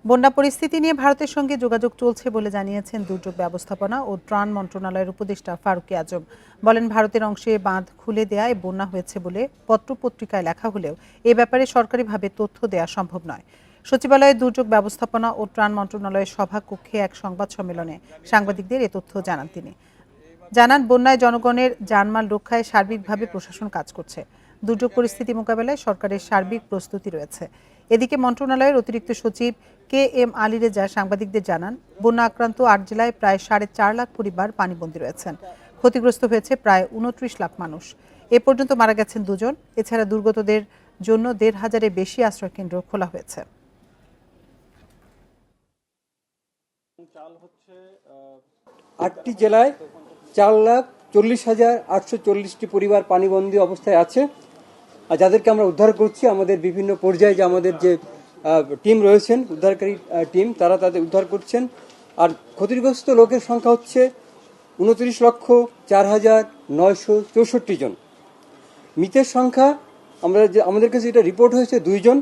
বন্যা পরিস্থিতি নিয়ে ভারতের সঙ্গে যোগাযোগ চলছে বলে জানিয়েছেন দুর্যোগ ব্যবস্থাপনা ও ত্রাণ মন্ত্রণালয়ের উপদেষ্টা ফারুকী আজম। বলেন, ভারতের অংশে বাঁধ খুলে দেয়ায় বন্যা হয়েছে বলে পত্রপত্রিকায় লেখা হলেও এ ব্যাপারে সরকারিভাবে তথ্য দেয়া সম্ভব নয়। সচিবালয়ে দুর্যোগ ব্যবস্থাপনা ও ত্রাণ মন্ত্রণালয়ের সভাকক্ষে এক সংবাদ সম্মেলনে সাংবাদিকদের এ তথ্য জানান তিনি। জানান, বন্যায় জনগণের জানমাল রক্ষায় সার্বিকভাবে প্রশাসন কাজ করছে। দুর্যোগ পরিস্থিতি মোকাবেলায় সরকারের সার্বিক প্রস্তুতি রয়েছে। এদিকে মন্ত্রণালয়ের অতিরিক্ত সচিব KM আলী রেজা সাংবাদিকদের জানান, বন্যা আক্রান্ত 8 জেলায় প্রায় 4.5 লাখ পরিবার পানিবন্দী রয়েছেন। ক্ষতিগ্রস্ত হয়েছে প্রায় 29 লাখ মানুষ। এ পর্যন্ত মারা গেছেন 2 জন। এছাড়া দুর্গতদের জন্য 1,500-এর বেশি আশ্রয়কেন্দ্র খোলা হয়েছে। 8টি জেলায় 4,40,840টি পরিবার পানিবন্দী অবস্থায় আছে, আর যাদেরকে আমরা উদ্ধার করছি। আমাদের বিভিন্ন পর্যায়ে যে আমাদের যে টিম রয়েছেন, উদ্ধারকারী টিম, তারা তাদের উদ্ধার করছেন। আর ক্ষতিগ্রস্ত লোকের সংখ্যা হচ্ছে 29,04,964 জন। মৃতের সংখ্যা আমাদের কাছে যেটা রিপোর্ট হয়েছে 2 জন।